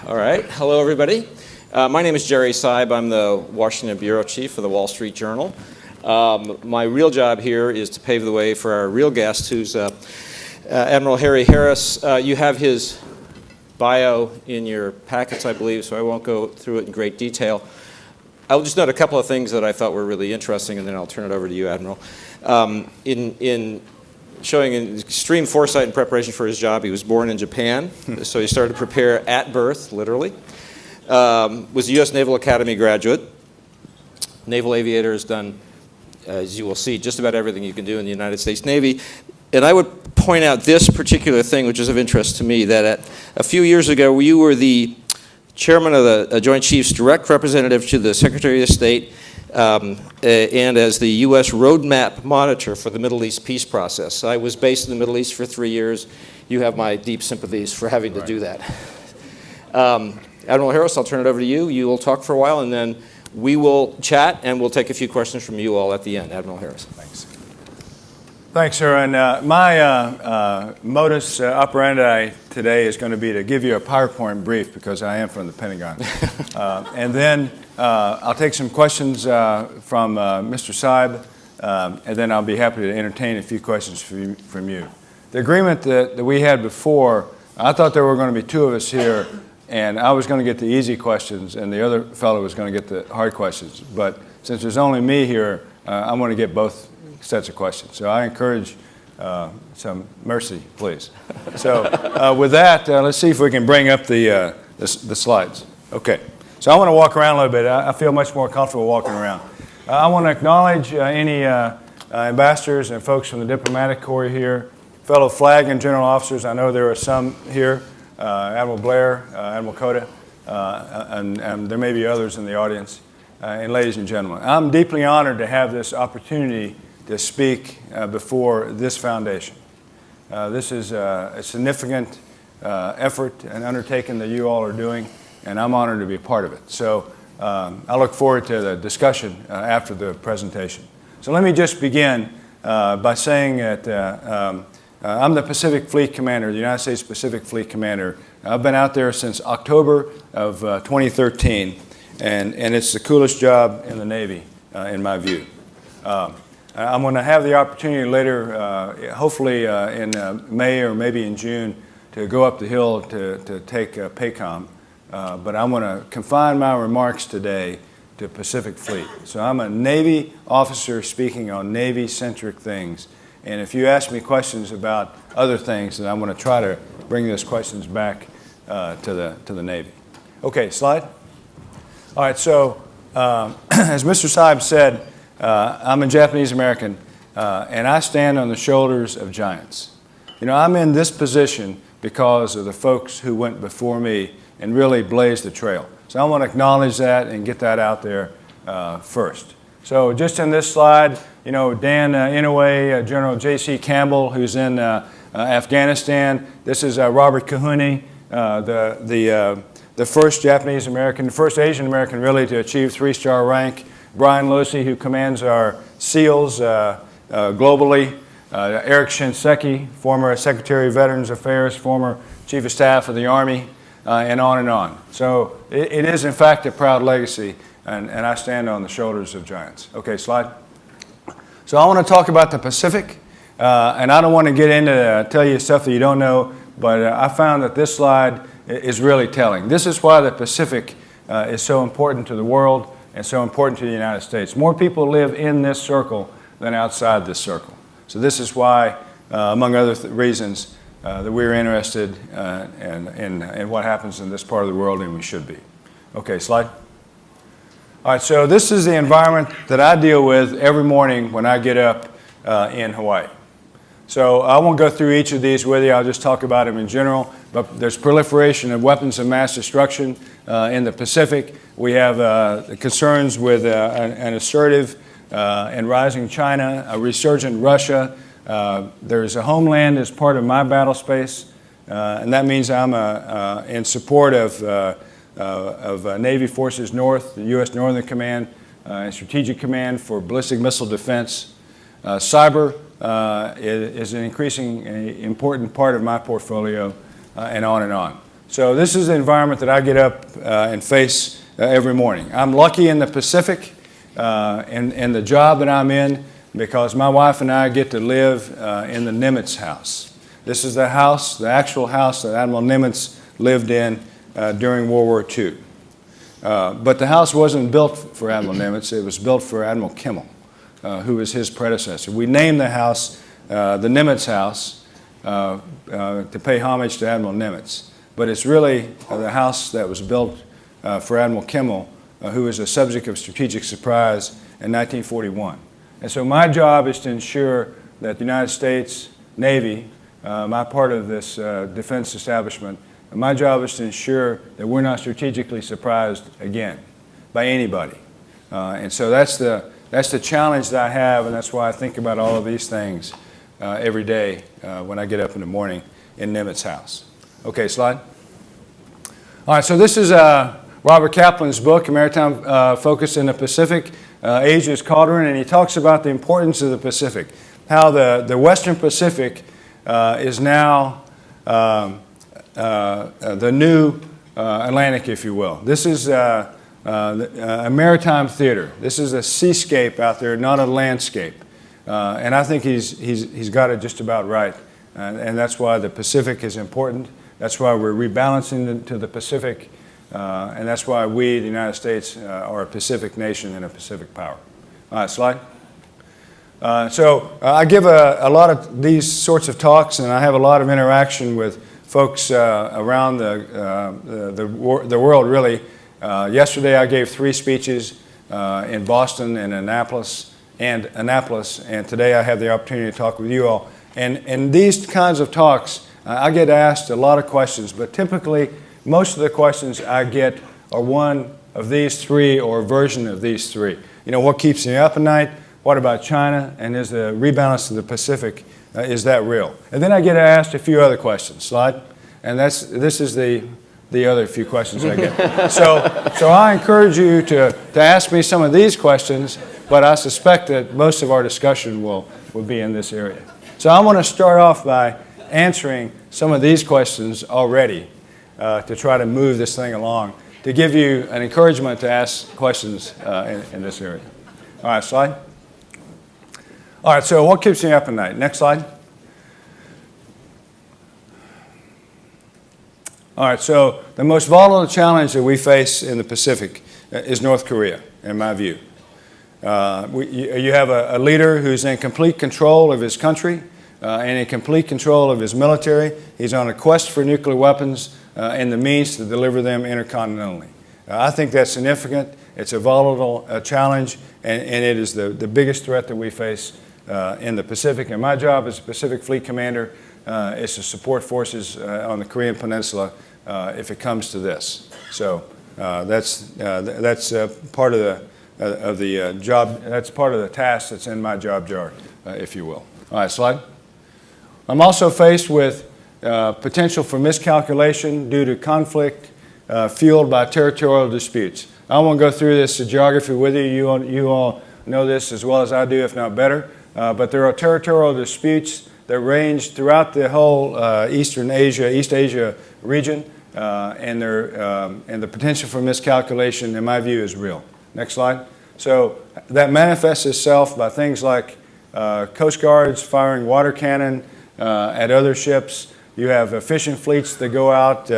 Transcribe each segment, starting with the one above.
All right. Hello, everybody. My name is Jerry Seib. I'm the Washington Bureau Chief for the Wall Street Journal. My real job here is to pave the way for our real guest, who's Admiral Harry Harris. You have his bio in your packets, I believe, so I won't go through it in great detail. I'll just note a couple of things that I thought were really interesting, and then I'll turn it over to you, Admiral. In showing an extreme foresight and preparation for his job, he was born in Japan, so he started to prepare at birth, literally. Was a U.S. Naval Academy graduate. Naval aviator has done, as you will see, just about everything you can do in the United States Navy. And I would point out this particular thing, which is of interest to me, that a few years ago, you were the chairman of the Joint Chiefs, direct representative to the Secretary of State, and as the U.S. roadmap monitor for the Middle East peace process. I was based in the Middle East for 3 years. You have my deep sympathies for having to do that. Admiral Harris, I'll turn it over to you. You will talk for a while, and then we will chat, and we'll take a few questions from you all at the end. Admiral Harris. Thanks. Thanks, sir. And my modus operandi today is going to be to give you a PowerPoint brief because I am from the Pentagon. And then I'll take some questions from Mr. Seib, and then I'll be happy to entertain a few questions from you. The agreement that we had before, I thought there were going to be two of us here, and I was going to get the easy questions, and the other fellow was going to get the hard questions. But since there's only me here, I'm going to get both sets of questions. So I encourage some mercy, please. So with that, let's see if we can bring up the slides. Okay. So I want to walk around a little bit. I feel much more comfortable walking around. I want to acknowledge any ambassadors and folks from the diplomatic corps here, fellow flag and general officers. I know there are some here, Admiral Blair, Admiral Cota, and there may be others in the audience. And ladies and gentlemen, I'm deeply honored to have this opportunity to speak before this foundation. This is a significant effort and undertaking that you all are doing, and I'm honored to be a part of it. So I look forward to the discussion after the presentation. So let me just begin by saying that I'm the Pacific Fleet Commander, the United States Pacific Fleet Commander. I've been out there since October of 2013, and it's the coolest job in the Navy, in my view. I'm going to have the opportunity later, hopefully in May or maybe in June, to go up the hill to take PACOM. But I'm going to confine my remarks today to Pacific Fleet. So I'm a Navy officer speaking on Navy-centric things. And if you ask me questions about other things, then I'm going to try to bring those questions back to the Navy. Okay, slide. All right, so as Mr. Seib said, I'm a Japanese American, and I stand on the shoulders of giants. You know, I'm in this position because of the folks who went before me and really blazed the trail. So I want to acknowledge that and get that out there first. So just in this slide, you know, Dan Inouye, General J.C. Campbell, who's in Afghanistan. This is Robert Kahune, the first Japanese American, the first Asian American really to achieve 3-star rank. Brian Losey, who commands our SEALs globally. Eric Shinseki, former Secretary of Veterans Affairs, former Chief of Staff of the Army, and on and on. So it is, in fact, a proud legacy, and I stand on the shoulders of giants. Okay, slide. So I want to talk about the Pacific, and I don't want to get into tell you stuff that you don't know, but I found that this slide is really telling. This is why the Pacific is so important to the world and so important to the United States. More people live in this circle than outside this circle. So this is why, among other reasons, that we're interested in what happens in this part of the world, and we should be. Okay, slide. All right, so this is the environment that I deal with every morning when I get up in Hawaii. So I won't go through each of these with you. I'll just talk about them in general. But there's proliferation of weapons of mass destruction in the Pacific. We have the concerns with an assertive and rising China, a resurgent Russia. There's a homeland as part of my battle space, and that means I'm in support of Navy Forces North, the U.S. Northern Command, and Strategic Command for Ballistic Missile Defense. Cyber is an increasing important part of my portfolio, and on and on. So this is the environment that I get up and face every morning. I'm lucky in the Pacific in the job that I'm in because my wife and I get to live in the Nimitz house. This is the house, the actual house that Admiral Nimitz lived in during World War II. But the house wasn't built for Admiral Nimitz, it was built for Admiral Kimmel, who was his predecessor. We named the house the Nimitz House to pay homage to Admiral Nimitz. But it's really the house that was built for Admiral Kimmel, who was a subject of strategic surprise in 1941. And so my job is to ensure that the United States Navy, my part of this defense establishment, my job is to ensure that we're not strategically surprised again by anybody. And so that's the challenge that I have, and that's why I think about all of these things every day when I get up in the morning in Nimitz House. Okay, slide. All right, so this is Robert Kaplan's book, A Maritime Focus in the Pacific, Asia's Cauldron, and he talks about the importance of the Pacific, how the Western Pacific is now the new Atlantic, if you will. This is a maritime theater. This is a seascape out there, not a landscape. And I think he's got it just about right. And that's why the Pacific is important. That's why we're rebalancing to the Pacific. And that's why we, the United States, are a Pacific nation and a Pacific power. All right, slide. So I give a lot of these sorts of talks, and I have a lot of interaction with folks around the world, really. Yesterday I gave 3 speeches in Boston and Annapolis, and today I have the opportunity to talk with you all. And these kinds of talks, I get asked a lot of questions, but typically most of the questions I get are one of these 3 or a version of these 3. You know, what keeps me up at night? What about China? And is the rebalance of the Pacific, is that real? And then I get asked a few other questions. Slide. And this is the other few questions I get. So I encourage you to ask me some of these questions, but I suspect that most of our discussion will be in this area. So I want to start off by answering some of these questions already to try to move this thing along, to give you an encouragement to ask questions in this area. All right, slide. All right, so what keeps me up at night? Next slide. All right, so the most volatile challenge that we face in the Pacific is North Korea, in my view. You have a leader who's in complete control of his country and in complete control of his military. He's on a quest for nuclear weapons and the means to deliver them intercontinentally. I think that's significant. It's a volatile challenge, and it is the biggest threat that we face in the Pacific. And my job as a Pacific Fleet Commander is to support forces on the Korean Peninsula if it comes to this. So that's part of the job. That's part of the task that's in my job jar, if you will. All right, slide. I'm also faced with potential for miscalculation due to conflict fueled by territorial disputes. I won't go through this geography with you. You all know this as well as I do, if not better. But there are territorial disputes that range throughout the whole East Asia region, and the potential for miscalculation, in my view, is real. Next slide. So that manifests itself by things like Coast Guards firing water cannon at other ships. You have fishing fleets that go out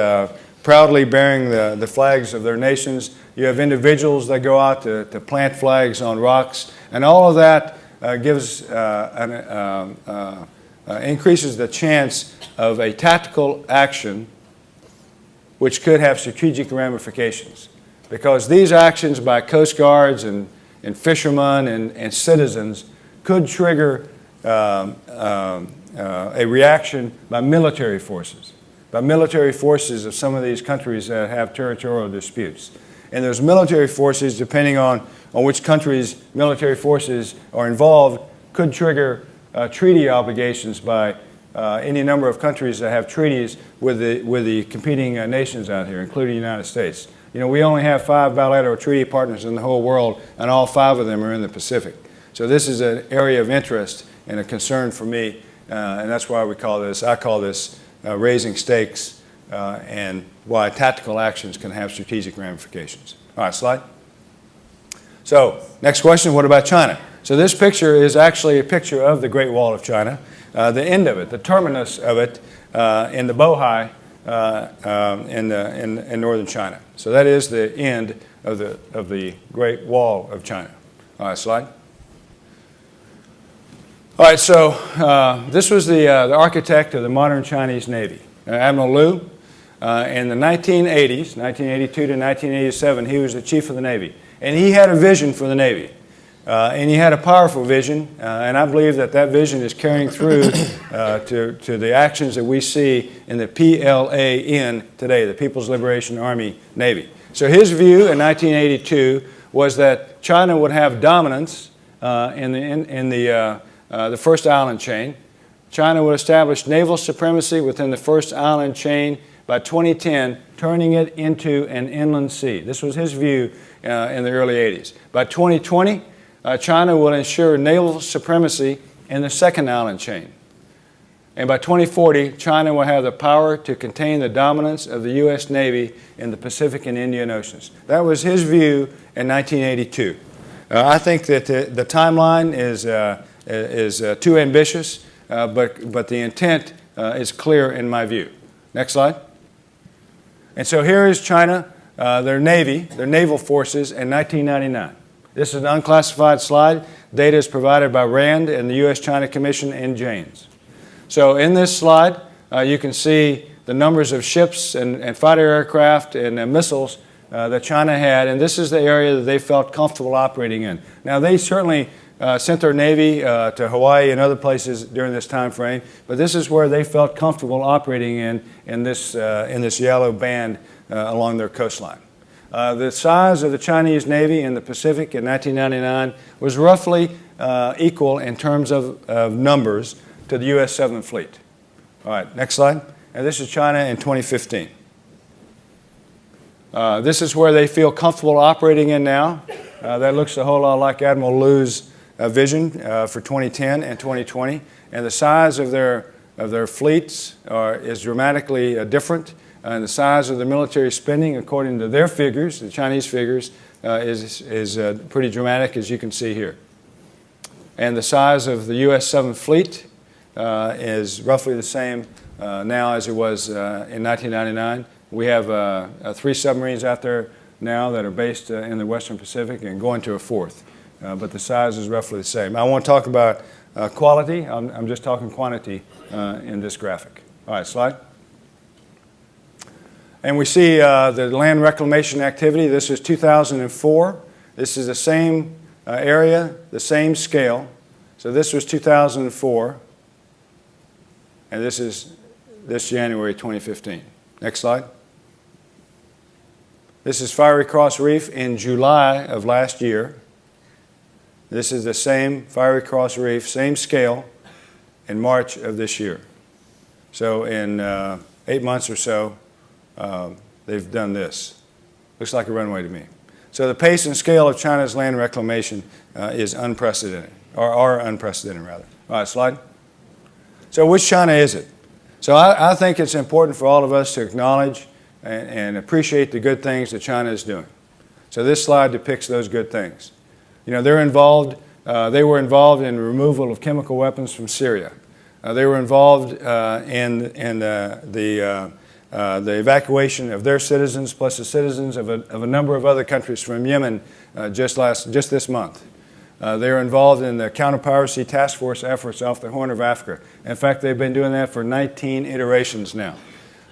proudly bearing the flags of their nations. You have individuals that go out to plant flags on rocks, and all of that increases the chance of a tactical action which could have strategic ramifications. Because these actions by Coast Guards and fishermen and citizens could trigger a reaction by military forces of some of these countries that have territorial disputes. And those military forces, depending on which countries' military forces are involved, could trigger treaty obligations by any number of countries that have treaties with the competing nations out here, including the United States. You know, we only have 5 bilateral treaty partners in the whole world, and all 5 of them are in the Pacific. So this is an area of interest and a concern for me, and that's why I call this raising stakes and why tactical actions can have strategic ramifications. All right, slide. So, next question, what about China? So this picture is actually a picture of the Great Wall of China, the end of it, the terminus of it in the Bohai in northern China. So that is the end of the Great Wall of China. All right, slide. All right, so this was the architect of the modern Chinese Navy, Admiral Lu. In the 1980s, 1982 to 1987, he was the chief of the Navy. And he had a vision for the Navy. And he had a powerful vision, and I believe that that vision is carrying through to the actions that we see in the PLAN today, the People's Liberation Army Navy. So his view in 1982 was that China would have dominance in the first island chain. China would establish naval supremacy within the first island chain by 2010, turning it into an inland sea. This was his view in the early 80s. By 2020, China will ensure naval supremacy in the second island chain. And by 2040, China will have the power to contain the dominance of the U.S. Navy in the Pacific and Indian Oceans. That was his view in 1982. I think that the timeline is too ambitious, but the intent is clear in my view. Next slide. And so here is China, their Navy, their naval forces in 1999. This is an unclassified slide. Data is provided by RAND and the U.S.-China Commission and Janes. So in this slide, you can see the numbers of ships and fighter aircraft and missiles that China had, and this is the area that they felt comfortable operating in. Now, they certainly sent their Navy to Hawaii and other places during this time frame, but this is where they felt comfortable operating in this yellow band along their coastline. The size of the Chinese Navy in the Pacific in 1999 was roughly equal in terms of numbers to the U.S. 7th Fleet. All right, next slide. And this is China in 2015. This is where they feel comfortable operating in now. That looks a whole lot like Admiral Lu's vision for 2010 and 2020. And the size of their fleets is dramatically different. And the size of the military spending, according to their figures, the Chinese figures, is pretty dramatic, as you can see here. And the size of the U.S. 7th Fleet is roughly the same now as it was in 1999. We have 3 submarines out there now that are based in the Western Pacific and going to a 4th. But the size is roughly the same. I want to talk about quality. I'm just talking quantity in this graphic. All right, slide. And we see the land reclamation activity. This is 2004. This is the same area, the same scale. So this was 2004. And this is this January 2015. Next slide. This is Fiery Cross Reef in July of last year. This is the same Fiery Cross Reef, same scale, in March of this year. So in 8 months or so, they've done this. Looks like a runway to me. So the pace and scale of China's land reclamation is unprecedented, or are unprecedented, rather. All right, slide. So which China is it? So I think it's important for all of us to acknowledge and appreciate the good things that China is doing. So this slide depicts those good things. You know, they were involved in the removal of chemical weapons from Syria. They were involved in the evacuation of their citizens, plus the citizens of a number of other countries from Yemen just this month. They were involved in the counter-piracy task force efforts off the Horn of Africa. In fact, they've been doing that for 19 iterations now.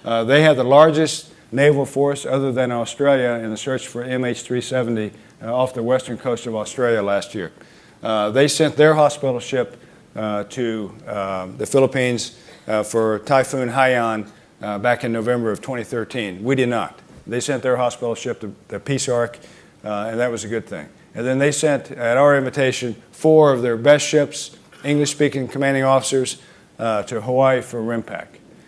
They had the largest naval force other than Australia in the search for MH370 off the western coast of Australia last year. They sent their hospital ship to the Philippines for Typhoon Haiyan back in November of 2013. We did not. They sent their hospital ship to the Peace Ark, and that was a good thing. And then they sent, at our invitation, 4 of their best ships, English-speaking commanding officers, to Hawaii for RIMPAC.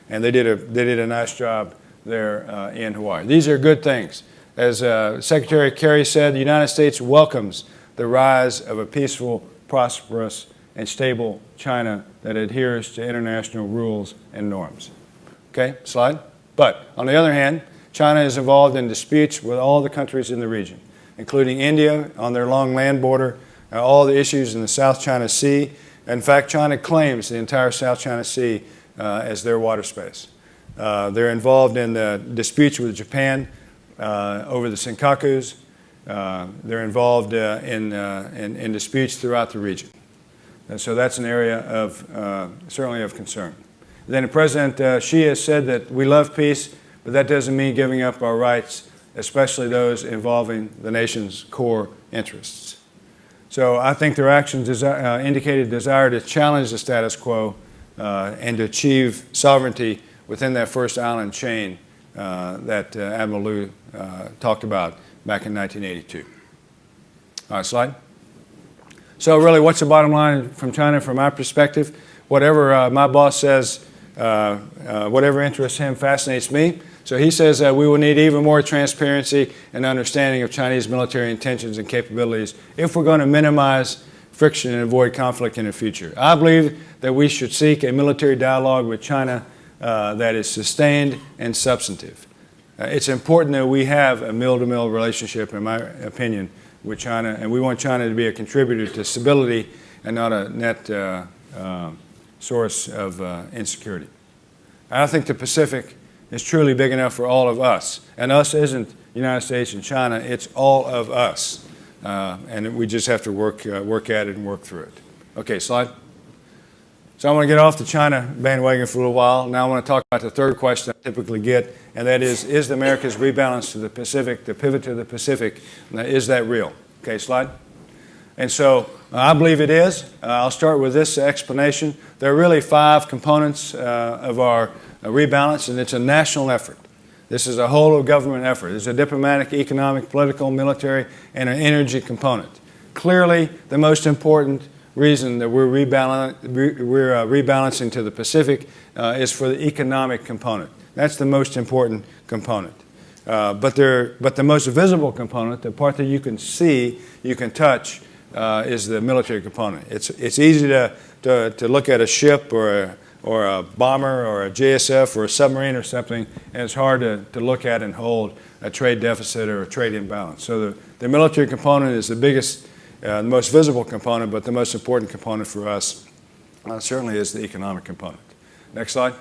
And they did a nice job there in Hawaii. These are good things. As Secretary Kerry said, the United States welcomes the rise of a peaceful, prosperous, and stable China that adheres to international rules and norms. Okay, slide. But on the other hand, China is involved in disputes with all the countries in the region, including India on their long land border, all the issues in the South China Sea. In fact, China claims the entire South China Sea as their water space. They're involved in disputes with Japan over the Senkakus. They're involved in disputes throughout the region. And so that's an area of certainly of concern. Then President Xi has said that we love peace, but that doesn't mean giving up our rights, especially those involving the nation's core interests. So I think their actions indicated a desire to challenge the status quo and to achieve sovereignty within that first island chain that Admiral Liu talked about back in 1982. All right, slide. So really, what's the bottom line from China from my perspective? Whatever my boss says, whatever interests him fascinates me. So he says that we will need even more transparency and understanding of Chinese military intentions and capabilities if we're going to minimize friction and avoid conflict in the future. I believe that we should seek a military dialogue with China that is sustained and substantive. It's important that we have a mill-to-mill relationship, in my opinion, with China, and we want China to be a contributor to stability and not a net source of insecurity. I think the Pacific is truly big enough for all of us, and us isn't the United States and China, it's all of us, and we just have to work at it and work through it. Okay, slide. So I want to get off the China bandwagon for a little while. Now I want to talk about the third question I typically get, and that is America's rebalance to the Pacific, the pivot to the Pacific, is that real? Okay, slide. And so I believe it is. I'll start with this explanation. There are really 5 components of our rebalance, and it's a national effort. This is a whole of government effort. There's a diplomatic, economic, political, military, and an energy component. Clearly, the most important reason that we're rebalancing to the Pacific is for the economic component. That's the most important component. But the most visible component, the part that you can see, you can touch, is the military component. It's easy to look at a ship or a bomber or a JSF or a submarine or something, and it's hard to look at and hold a trade deficit or a trade imbalance. So the military component is the biggest, the most visible component, but the most important component for us certainly is the economic component. Next slide.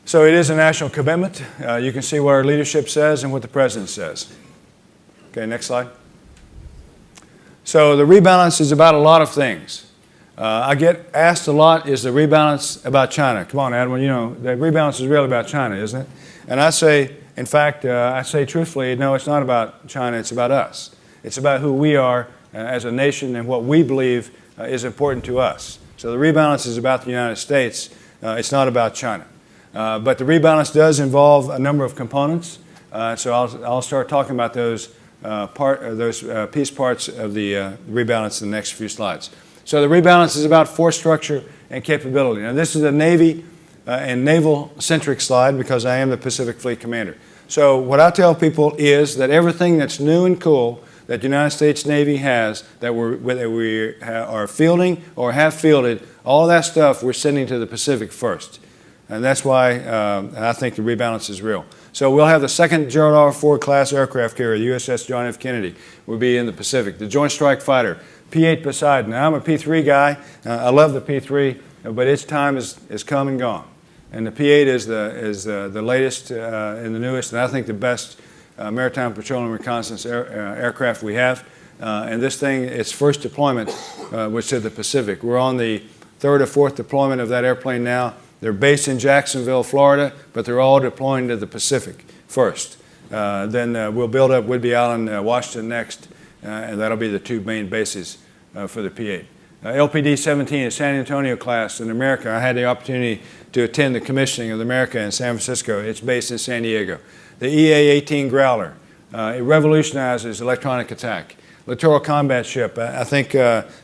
So it is a national commitment. You can see what our leadership says and what the President says. Okay, next slide. So the rebalance is about a lot of things. I get asked a lot, is the rebalance about China? Come on, Adam, you know, the rebalance is really about China, isn't it? And I say, in fact, I say truthfully, no, it's not about China, it's about us. It's about who we are as a nation and what we believe is important to us. So the rebalance is about the United States, it's not about China. But the rebalance does involve a number of components, so I'll start talking about those piece parts of the rebalance in the next few slides. So the rebalance is about force structure and capability. Now this is a Navy and naval-centric slide because I am the Pacific Fleet Commander. So what I tell people is that everything that's new and cool that the United States Navy has, that we are fielding or have fielded, all that stuff we're sending to the Pacific first. And that's why I think the rebalance is real. So we'll have the second Gerald R. Ford class aircraft carrier, the USS John F. Kennedy, will be in the Pacific. The Joint Strike Fighter, P-8 Poseidon. Now, I'm a P-3 guy. I love the P-3, but its time is come and gone. And the P-8 is the latest and the newest, and I think the best maritime patrol and reconnaissance aircraft we have. And this thing, its first deployment was to the Pacific. We're on the 3rd or 4th deployment of that airplane now. They're based in Jacksonville, Florida, but they're all deploying to the Pacific first. Then we'll build up Whidbey Island, Washington next, and that'll be the 2 main bases for the P-8. LPD-17 is San Antonio class in America. I had the opportunity to attend the commissioning of the America in San Francisco. It's based in San Diego. The EA-18 Growler, it revolutionizes electronic attack. Littoral combat ship, I think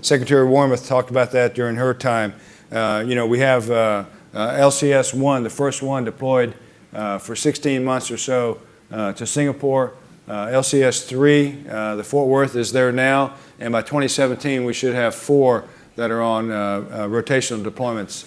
Secretary Wormuth talked about that during her time. We have LCS-1, the first one deployed for 16 months or so to Singapore. LCS-3, the Fort Worth is there now, and by 2017 we should have 4 that are on rotational deployments,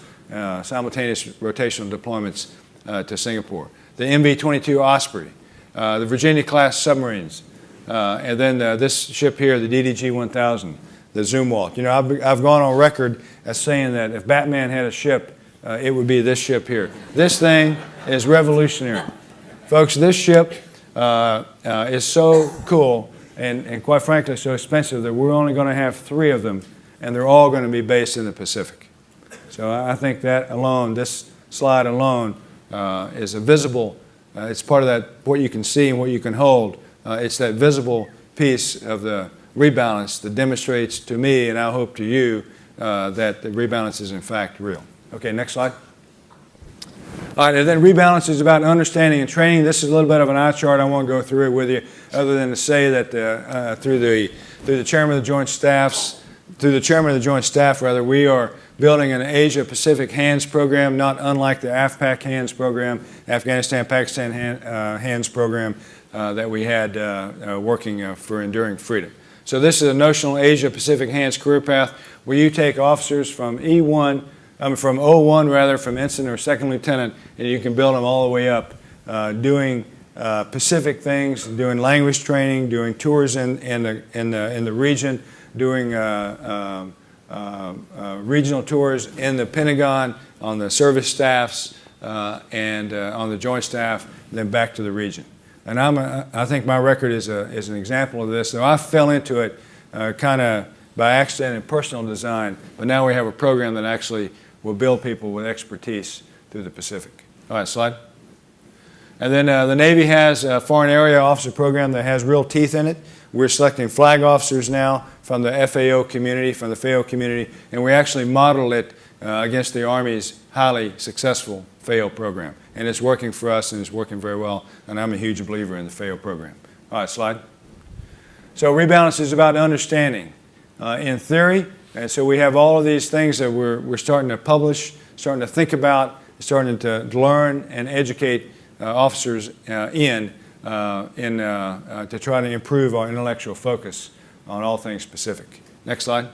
simultaneous rotational deployments to Singapore. The MV-22 Osprey, the Virginia-class submarines, and then this ship here, the DDG-1000, the Zumwalt. You know, I've gone on record as saying that if Batman had a ship, it would be this ship here. This thing is revolutionary. Folks, this ship is so cool and quite frankly so expensive that we're only going to have 3 of them, and they're all going to be based in the Pacific. So I think that alone, this slide alone, is a visible, it's part of that, what you can see and what you can hold. It's that visible piece of the rebalance that demonstrates to me, and I hope to you, that the rebalance is in fact real. Okay, next slide. All right, and then rebalance is about understanding and training. This is a little bit of an eye chart. I won't go through it with you, other than to say that through the chairman of the Joint Staff, we are building an Asia-Pacific HANDS program, not unlike the AFPAC HANDS program, Afghanistan-Pakistan HANDS program that we had working for Enduring Freedom. So this is a notional Asia-Pacific HANDS career path where you take officers from from O1 rather, from ensign or second lieutenant, and you can build them all the way up, doing Pacific things, doing language training, doing tours in the region, doing regional tours in the Pentagon, on the service staffs, and on the Joint Staff, then back to the region. And I think my record is an example of this. So I fell into it kind of by accident and personal design, but now we have a program that actually will build people with expertise through the Pacific. All right, slide. And then the Navy has a foreign area officer program that has real teeth in it. We're selecting flag officers now from the FAO community, from the FAO community, and we actually modeled it against the Army's highly successful FAO program. And it's working for us, and it's working very well, and I'm a huge believer in the FAO program. All right, slide. So rebalance is about understanding in theory, and so we have all of these things that we're starting to publish, starting to think about, starting to learn and educate officers to try to improve our intellectual focus on all things Pacific. Next slide.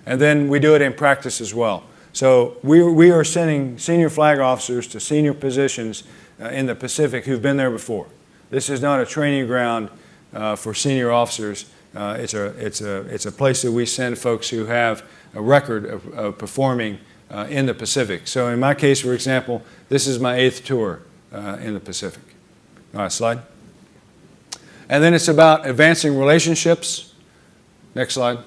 And then we do it in practice as well. So we are sending senior flag officers to senior positions in the Pacific who've been there before. This is not a training ground for senior officers. It's a place that we send folks who have a record of performing in the Pacific. So in my case, for example, this is my 8th tour in the Pacific. All right, slide. And then it's about advancing relationships. Next slide.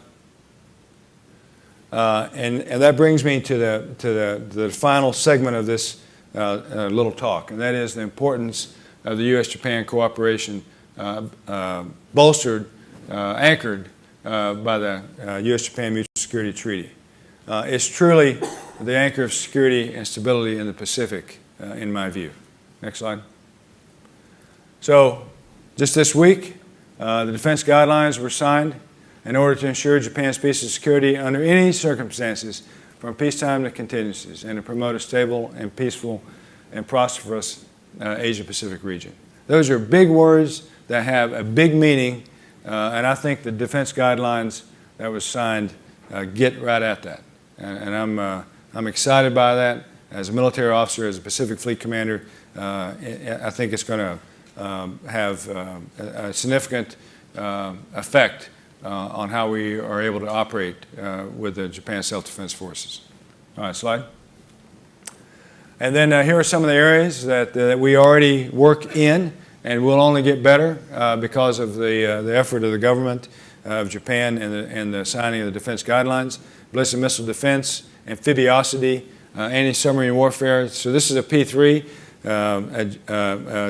And that brings me to the final segment of this little talk, and that is the importance of the U.S.-Japan cooperation bolstered, anchored by the U.S.-Japan Mutual Security Treaty. It's truly the anchor of security and stability in the Pacific, in my view. Next slide. So just this week, the defense guidelines were signed in order to ensure Japan's peace and security under any circumstances from peacetime to contingencies, and to promote a stable and peaceful and prosperous Asia-Pacific region. Those are big words that have a big meaning, and I think the defense guidelines that was signed get right at that. And I'm excited by that. As a military officer, as a Pacific Fleet commander, I think it's going to have a significant effect on how we are able to operate with the Japan Self-Defense Forces. All right, slide. And then here are some of the areas that we already work in and will only get better because of the effort of the government of Japan and the signing of the defense guidelines. Ballistic missile defense, amphibiosity, anti-submarine warfare. So this is a P3,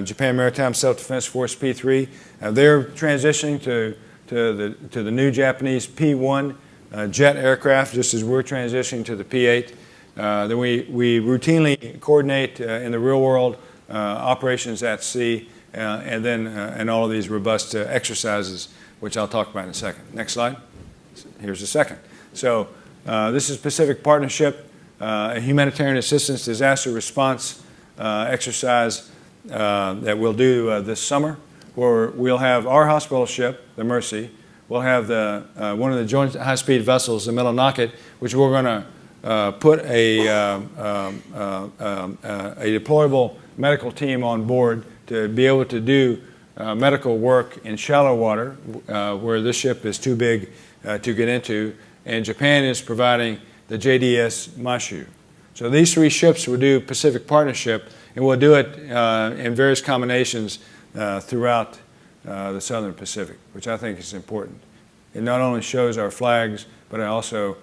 Japan Maritime Self-Defense Force P3. They're transitioning to the new Japanese P1 jet aircraft, just as we're transitioning to the P8. Then we routinely coordinate in the real world operations at sea, and then and all of these robust exercises, which I'll talk about in a second. Next slide. Here's the second. So this is Pacific Partnership, a humanitarian assistance disaster response exercise that we'll do this summer, where we'll have our hospital ship, the Mercy. We'll have one of the joint high-speed vessels, the Millinocket, which we're going to put a deployable medical team on board to be able to do medical work in shallow water, where this ship is too big to get into, and Japan is providing the JDS Mashu. So these 3 ships will do Pacific Partnership, and we'll do it in various combinations throughout the Southern Pacific, which I think is important. It not only shows our flags, but it also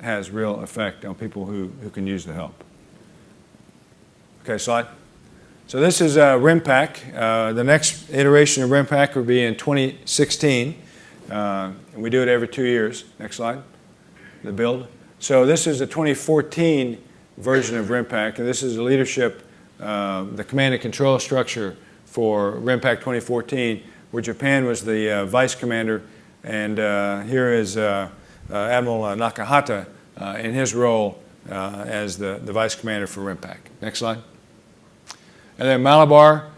has real effect on people who can use the help. Okay, slide. So this is RIMPAC. The next iteration of RIMPAC will be in 2016. And we do it every 2 years. Next slide. The build. So this is the 2014 version of RIMPAC, and this is the leadership, the command and control structure for RIMPAC 2014, where Japan was the vice commander, and here is Admiral Nakahata in his role as the vice commander for RIMPAC. Next slide. And then Malabar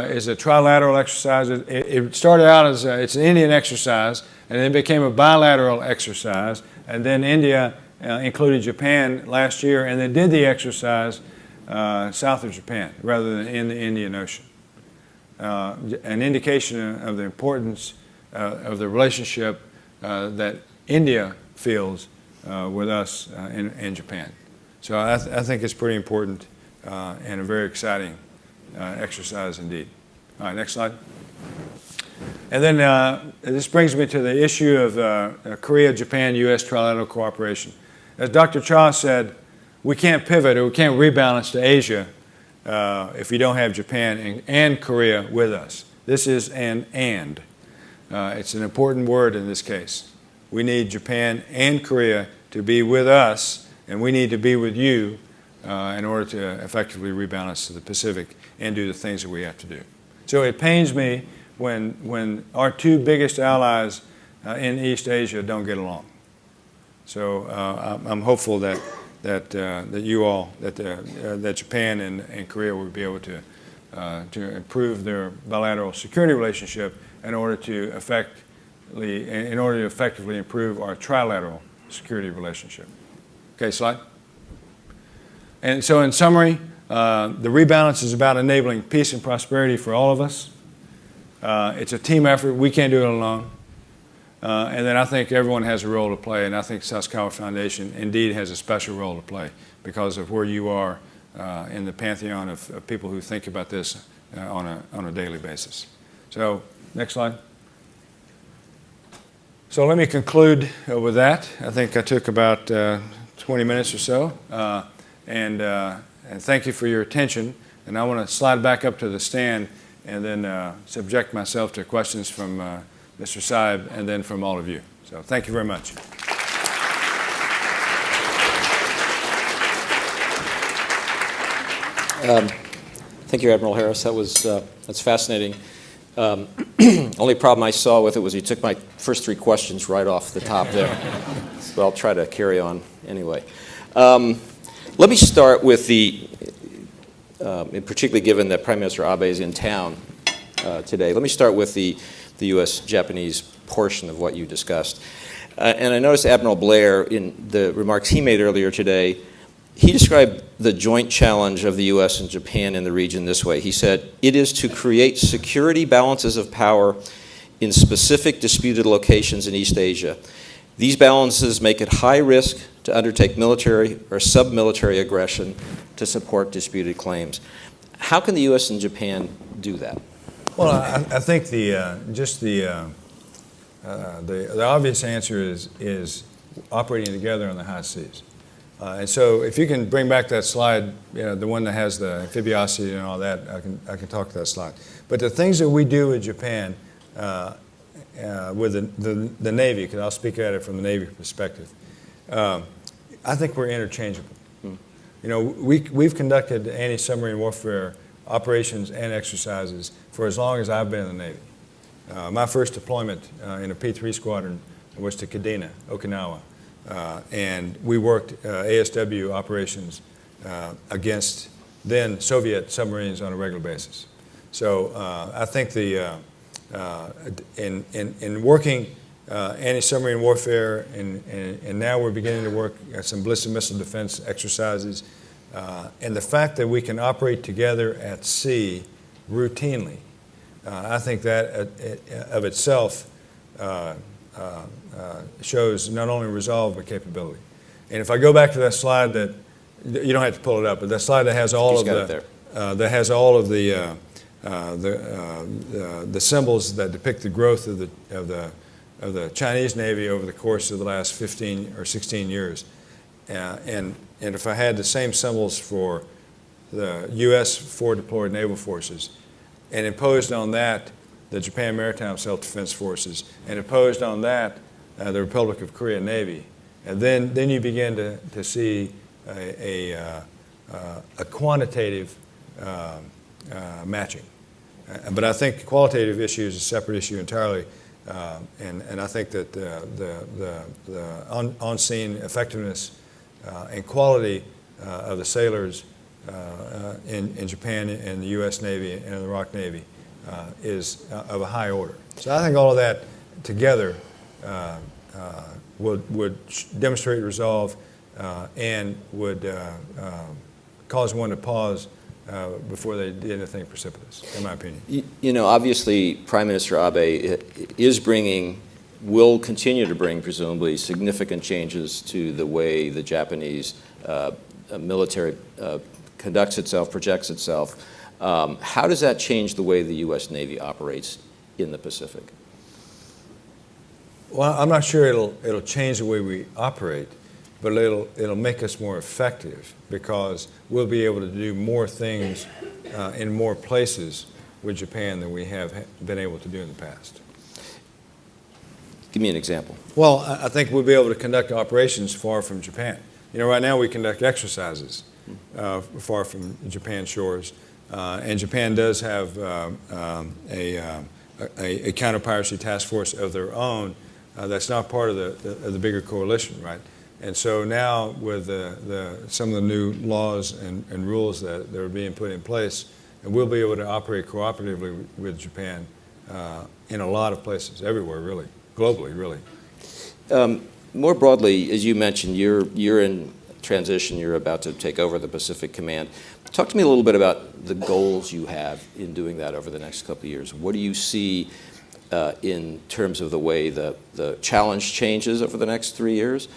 is a trilateral exercise. It started out as it's an Indian exercise, and then became a bilateral exercise. And then India included Japan last year, and they did the exercise south of Japan rather than in the Indian Ocean. An indication of the importance of the relationship that India feels with us in Japan. So I think it's pretty important and a very exciting exercise indeed. All right, next slide. And then this brings me to the issue of Korea, Japan, U.S. trilateral cooperation. As Dr. Cha said, we can't pivot or we can't rebalance to Asia if we don't have Japan and Korea with us. This is an and. It's an important word in this case. We need Japan and Korea to be with us, and we need to be with you in order to effectively rebalance to the Pacific and do the things that we have to do. So it pains me when our 2 biggest allies in East Asia don't get along. So I'm hopeful that Japan and Korea will be able to improve their bilateral security relationship in order to effectively improve our trilateral security relationship. Okay, slide. And so in summary, the rebalance is about enabling peace and prosperity for all of us. It's a team effort. We can't do it alone. And then I think everyone has a role to play, and I think Sasakawa Foundation indeed has a special role to play because of where you are in the pantheon of people who think about this on a daily basis. So, next slide. So let me conclude with that. I think I took about 20 minutes or so. And thank you for your attention. And I want to slide back up to the stand and then subject myself to questions from Mr. Saib and then from all of you. So thank you very much. Thank you, Admiral Harris. That's fascinating. Only problem I saw with it was you took my first 3 questions right off the top there. So I'll try to carry on anyway. Let me start with particularly given that Prime Minister Abe is in town today, let me start with the U.S.-Japanese portion of what you discussed. And I noticed Admiral Blair, in the remarks he made earlier today, he described the joint challenge of the U.S. and Japan in the region this way. He said, it is to create security balances of power in specific disputed locations in East Asia. These balances make it high risk to undertake military or sub-military aggression to support disputed claims. How can the U.S. and Japan do that? Well, I think the obvious answer is operating together on the high seas. And so if you can bring back that slide, the one that has the amphibiosity and all that, I can talk to that slide. But the things that we do with Japan with the Navy, because I'll speak at it from the Navy perspective, I think we're interchangeable. We've conducted anti-submarine warfare operations and exercises for as long as I've been in the Navy. My first deployment in a P-3 squadron was to Kadena, Okinawa. And we worked ASW operations against then Soviet submarines on a regular basis. So I think in working anti-submarine warfare, and now we're beginning to work at some ballistic missile defense exercises. And the fact that we can operate together at sea routinely, I think that of itself shows not only resolve but capability. And if I go back to that slide that you don't have to pull it up, but that slide that has all of the symbols that depict the growth of the Chinese Navy over the course of the last 15 or 16 years, and if I had the same symbols for the U.S. forward deployed naval forces, and imposed on that the Japan Maritime Self-Defense Forces, and imposed on that the Republic of Korea Navy, and then you begin to see a quantitative matching. But I think qualitative issue is a separate issue entirely, and I think that the on-scene effectiveness and quality of the sailors in Japan and the U.S. Navy and the ROK Navy is of a high order. So I think all of that together would demonstrate resolve and would cause one to pause before they did anything precipitous, in my opinion. You know, obviously, Prime Minister Abe will continue to bring, presumably, significant changes to the way the Japanese military conducts itself, projects itself. How does that change the way the U.S. Navy operates in the Pacific? Well, I'm not sure it'll change the way we operate, but it'll make us more effective because we'll be able to do more things in more places with Japan than we have been able to do in the past. Give me an example. Well, I think we'll be able to conduct operations far from Japan. You know, right now we conduct exercises far from Japan shores, and Japan does have a counter-piracy task force of their own that's not part of the bigger coalition, right? And so now with some of the new laws and rules that are being put in place, and we'll be able to operate cooperatively with Japan in a lot of places, everywhere really, globally really. More broadly, as you mentioned, you're in transition, you're about to take over the Pacific Command. Talk to me a little bit about the goals you have in doing that over the next couple of years. What do you see in terms of the way the challenge changes over the next 3 years,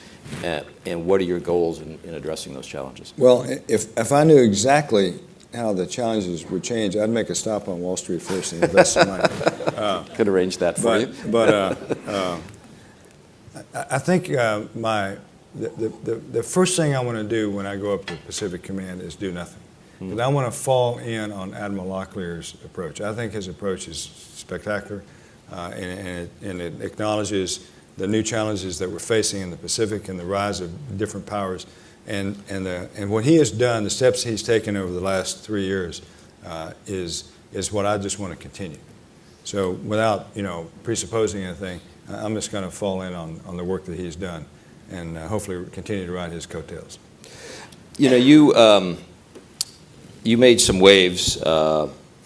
and what are your goals in addressing those challenges? Well, if I knew exactly how the challenges would change, I'd make a stop on Wall Street first and invest some money. Could arrange that for you. But I think the first thing I want to do when I go up to Pacific Command is do nothing. Because I want to fall in on Admiral Locklear's approach. I think his approach is spectacular, and it acknowledges the new challenges that we're facing in the Pacific and the rise of different powers. And what he has done, the steps he's taken over the last 3 years, is what I just want to continue. So without presupposing anything, I'm just going to fall in on the work that he's done, and hopefully continue to ride his coattails. You know, you made some waves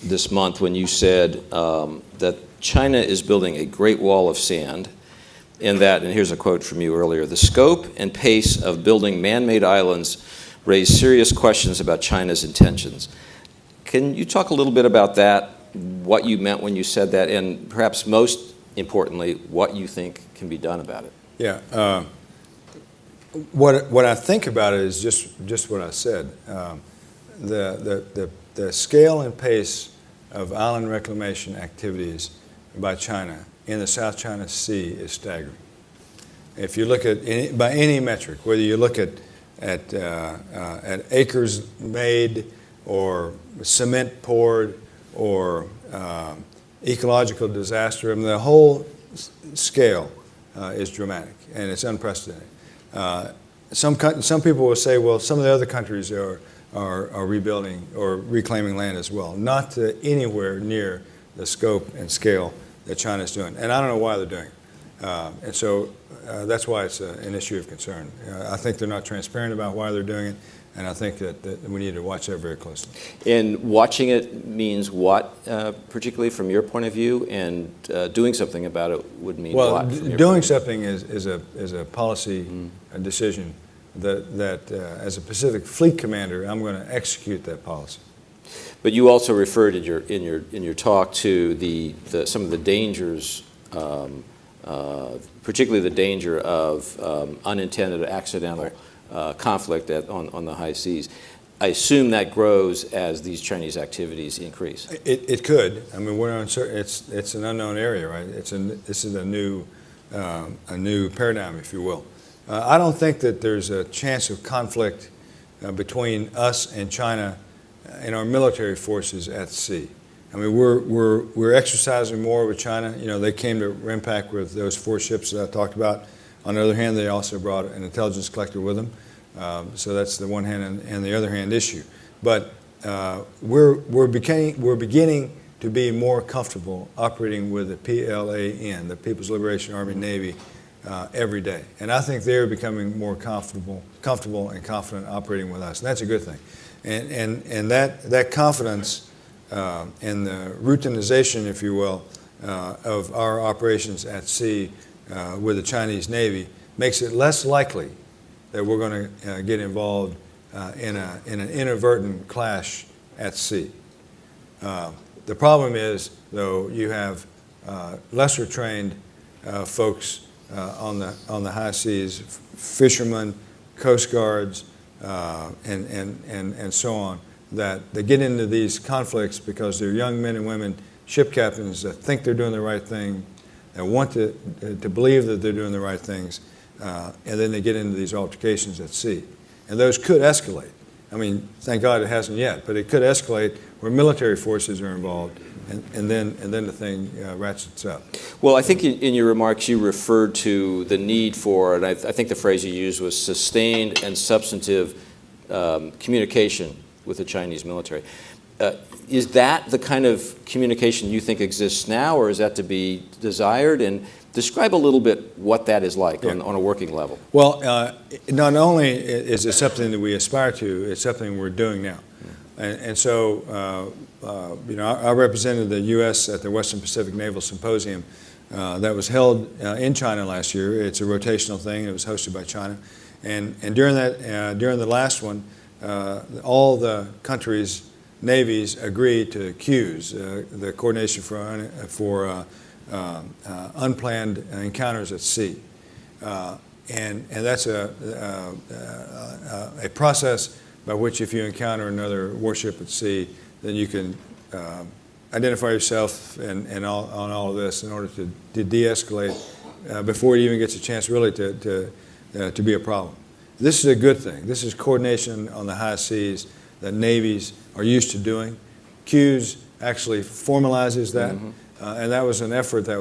this month when you said that China is building a great wall of sand, and here's a quote from you earlier, "The scope and pace of building man-made islands raise serious questions about China's intentions." Can you talk a little bit about that, what you meant when you said that, and perhaps most importantly, what you think can be done about it? Yeah. What I think about it is just what I said. The scale and pace of island reclamation activities by China in the South China Sea is staggering. If you look at by any metric, whether you look at acres made or cement poured or ecological disaster, I mean, the whole scale is dramatic and it's unprecedented. Some people will say, well, some of the other countries are rebuilding or reclaiming land as well, not to anywhere near the scope and scale that China's doing. And I don't know why they're doing it. And so that's why it's an issue of concern. I think they're not transparent about why they're doing it. And I think that we need to watch that very closely. And watching it means what, particularly from your point of view, and doing something about it would mean what? Well, doing something is a policy decision that as a Pacific Fleet commander, I'm going to execute that policy. But you also referred in your talk to some of the dangers, particularly the danger of unintended, accidental conflict on the high seas. I assume that grows as these Chinese activities increase. It could. I mean, we're uncertain. It's an unknown area, right? This is a new paradigm, if you will. I don't think that there's a chance of conflict between us and China in our military forces at sea. I mean, we're exercising more with China. You know, they came to RIMPAC with those 4 ships that I talked about. On the other hand, they also brought an intelligence collector with them. So that's the one hand and the other hand issue. But we're beginning to be more comfortable operating with the PLAN, the People's Liberation Army Navy, every day. And I think they're becoming more comfortable and confident operating with us. And that's a good thing. And that confidence and the routinization, if you will, of our operations at sea with the Chinese Navy makes it less likely that we're going to get involved in an inadvertent clash at sea. The problem is, though, you have lesser trained folks on the high seas, fishermen, coast guards, and so on, that they get into these conflicts because they're young men and women, ship captains that think they're doing the right thing, that want to believe that they're doing the right things, and then they get into these altercations at sea. And those could escalate. I mean, thank God it hasn't yet, but it could escalate where military forces are involved, and then the thing ratchets up. Well, I think in your remarks you referred to the need for, and I think the phrase you used was sustained and substantive communication with the Chinese military. Is that the kind of communication you think exists now, or is that to be desired? And describe a little bit what that is like on a working level. Well, not only is it something that we aspire to, it's something we're doing now. And so, I represented the U.S. at the Western Pacific Naval Symposium that was held in China last year. It's a rotational thing. It was hosted by China. And during the last one, all the countries' navies agreed to CUES, the Coordination for Unplanned Encounters at Sea. And that's a process by which if you encounter another warship at sea, then you can identify yourself and on all of this in order to de-escalate before it even gets a chance really to be a problem. This is a good thing. This is coordination on the high seas that navies are used to doing. CUES actually formalizes that, and that was an effort that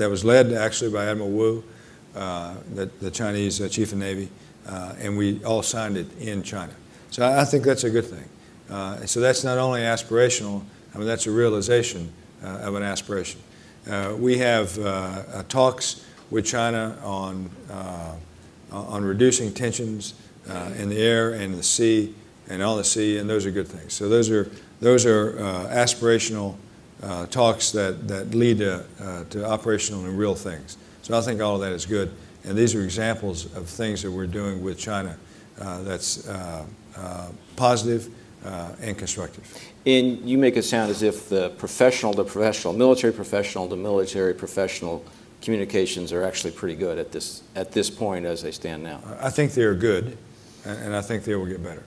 was led actually by Admiral Wu, the Chinese Chief of Navy, and we all signed it in China. So I think that's a good thing. So that's not only aspirational, I mean, that's a realization of an aspiration. We have talks with China on reducing tensions in the air and the sea and on the sea, and those are good things. So those are aspirational talks that lead to operational and real things. So I think all of that is good, and these are examples of things that we're doing with China that's positive and constructive. And you make it sound as if the professional to professional, military professional to military professional communications are actually pretty good at this point as they stand now. I think they are good, and I think they will get better.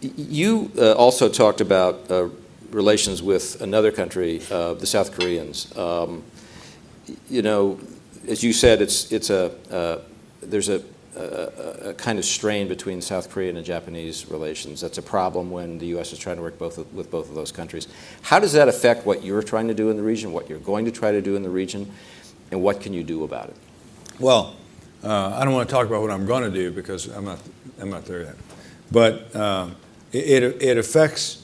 You also talked about relations with another country, the South Koreans. As you said, there's a kind of strain between South Korean and Japanese relations. That's a problem when the U.S. is trying to work with both of those countries. How does that affect what you're trying to do in the region, what you're going to try to do in the region, and what can you do about it? Well, I don't want to talk about what I'm going to do because I'm not there yet. But it affects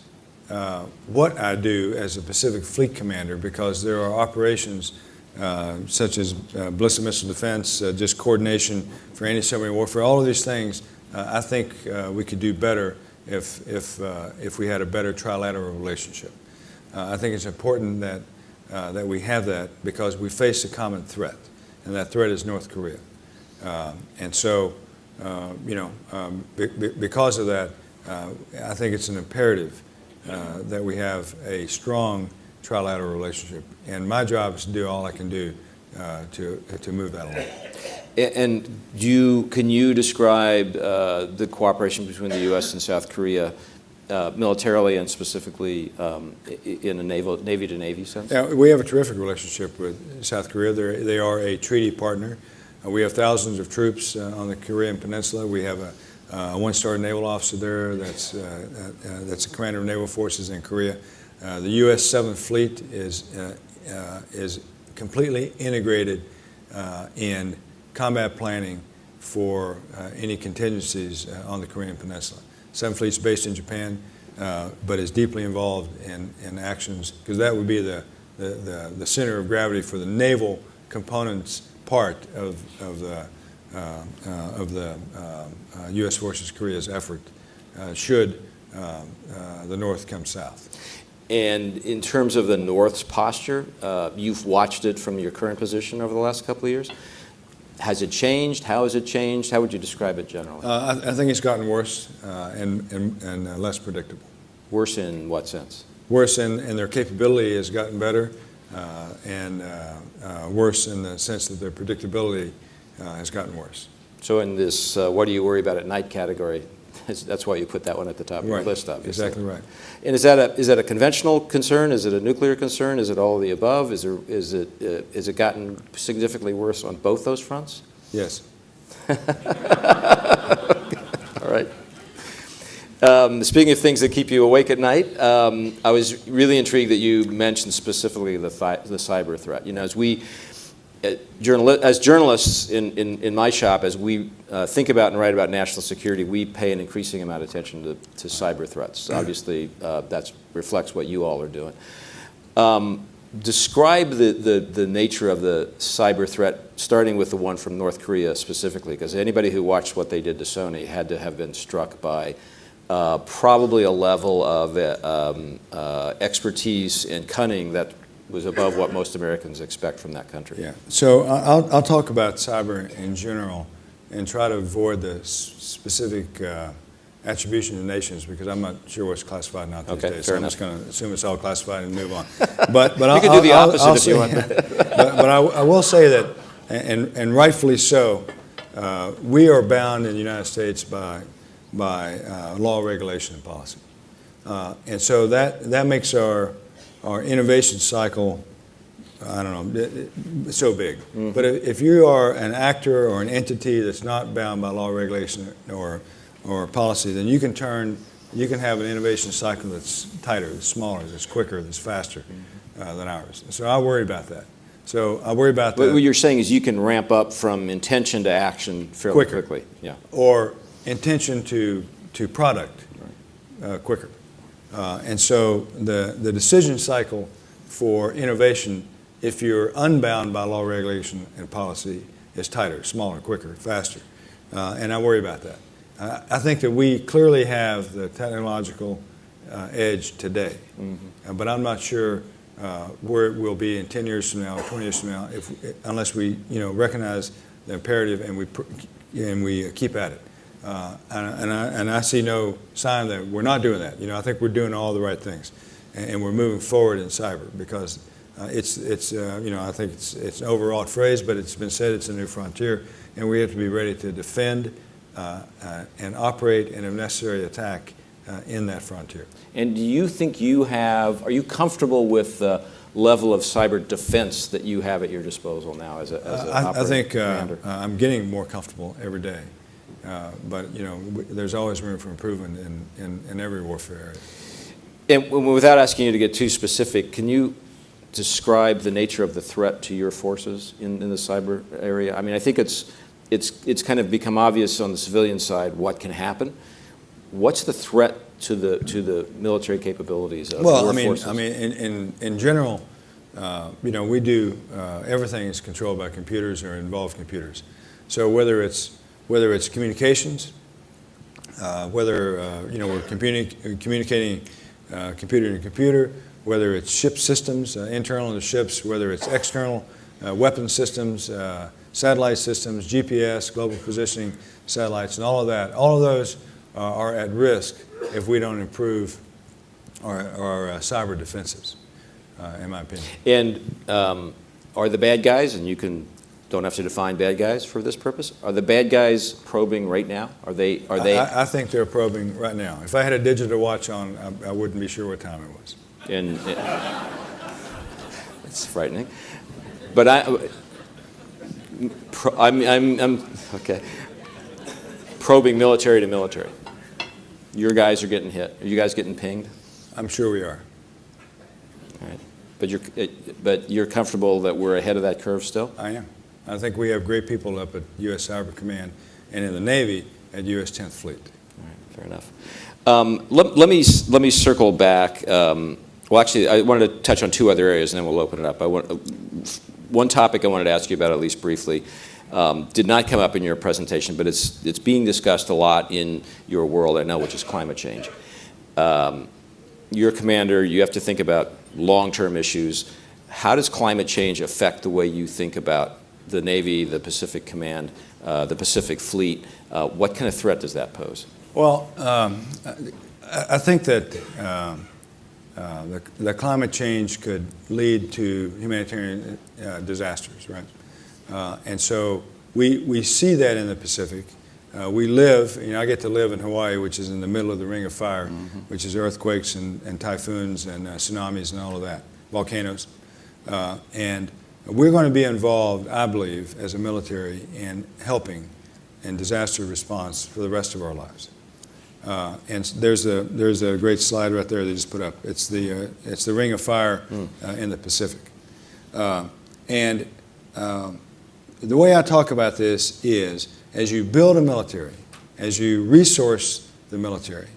what I do as a Pacific Fleet commander because there are operations such as ballistic missile defense, just coordination for anti-submarine warfare, all of these things, I think we could do better if we had a better trilateral relationship. I think it's important that we have that because we face a common threat, and that threat is North Korea. And so, because of that, I think it's an imperative that we have a strong trilateral relationship. And my job is to do all I can do to move that along. And can you describe the cooperation between the U.S. and South Korea militarily and specifically in a Navy-to-Navy sense? Yeah, we have a terrific relationship with South Korea. They are a treaty partner. We have thousands of troops on the Korean Peninsula. We have a one-star naval officer there that's the commander of naval forces in Korea. The U.S. 7th Fleet is completely integrated in combat planning for any contingencies on the Korean Peninsula. 7th Fleet's based in Japan, but is deeply involved in actions, because that would be the center of gravity for the naval components part of the U.S. Forces Korea's effort should the North come south. And in terms of the North's posture, you've watched it from your current position over the last couple of years. Has it changed? How has it changed? How would you describe it generally? I think it's gotten worse and less predictable. Worse in what sense? Worse in their capability has gotten better, and worse in the sense that their predictability has gotten worse. So in this what do you worry about at night category, that's why you put that one at the top of your list, obviously. Exactly right. And is that a conventional concern? Is it a nuclear concern? Is it all of the above? Is it gotten significantly worse on both those fronts? Yes. All right. Speaking of things that keep you awake at night, I was really intrigued that you mentioned specifically the cyber threat. You know, as journalists in my shop, as we think about and write about national security, we pay an increasing amount of attention to cyber threats. Obviously, that reflects what you all are doing. Describe the nature of the cyber threat, starting with the one from North Korea specifically, because anybody who watched what they did to Sony had to have been struck by probably a level of expertise and cunning that was above what most Americans expect from that country. Yeah. So I'll talk about cyber in general and try to avoid the specific attribution to nations, because I'm not sure what's classified and not these days. So I'm just going to assume it's all classified and move on. But you could do the opposite if you want. But I will say that, and rightfully so, we are bound in the United States by law, regulation, and policy. And so that makes our innovation cycle, I don't know, so big. Mm-hmm. But if you are an actor or an entity that's not bound by law, regulation, or policy, then you can have an innovation cycle that's tighter, that's smaller, that's quicker, that's faster than ours. So I worry about that. So I worry about that. What you're saying is you can ramp up from intention to action fairly quickly. Yeah. Or intention to product quicker. And so the decision cycle for innovation, if you're unbound by law, regulation, and policy, is tighter, smaller, quicker, faster. And I worry about that. I think that we clearly have the technological edge today, but I'm not sure where it will be in 10 years from now or 20 years from now unless we recognize the imperative and we keep at it. And I see no sign that we're not doing that. I think we're doing all the right things, and we're moving forward in cyber, because I think it's an overwrought phrase, but it's been said it's a new frontier, and we have to be ready to defend and operate and, if necessary, attack in that frontier. And do you think are you comfortable with the level of cyber defense that you have at your disposal now as an operating I think commander? I'm getting more comfortable every day. But there's always room for improvement in every warfare area. And without asking you to get too specific, can you describe the nature of the threat to your forces in the cyber area? I mean, I think it's kind of become obvious on the civilian side what can happen. What's the threat to the military capabilities of your forces? I mean, in general, we do everything is controlled by computers or involve computers. So whether it's communications, whether we're communicating computer to computer, whether it's ship systems, internal to the ships, whether it's external weapon systems, satellite systems, GPS, global positioning satellites, and all of those are at risk if we don't improve our cyber defenses, in my opinion. And are the bad guys, and don't have to define bad guys for this purpose, are the bad guys probing right now? Are they? I think they're probing right now. If I had a digital watch on, I wouldn't be sure what time it was. And it's frightening. But I'm okay. Probing military to military. Your guys are getting hit. Are you guys getting pinged? I'm sure we are. All right. But you're comfortable that we're ahead of that curve still? I am. I think we have great people up at U.S. Cyber Command and in the Navy at U.S. 10th Fleet. All right, fair enough. Let me circle back. Well, actually, I wanted to touch on two other areas, and then we'll open it up. One topic I wanted to ask you about, at least briefly, did not come up in your presentation, but it's being discussed a lot in your world, I know, which is climate change. You're a commander. You have to think about long-term issues. How does climate change affect the way you think about the Navy, the Pacific Command, the Pacific Fleet? What kind of threat does that pose? Well, I think that the climate change could lead to humanitarian disasters, right? And so we see that in the Pacific. We live, I get to live in Hawaii, which is in the middle of the Ring of Fire, which is earthquakes and typhoons and tsunamis and all of that, volcanoes. And we're going to be involved, I believe, as a military in helping in disaster response for the rest of our lives. And there's a great slide right there they just put up. It's the Ring of Fire in the Pacific. And the way I talk about this is, as you build a military, as you resource the military,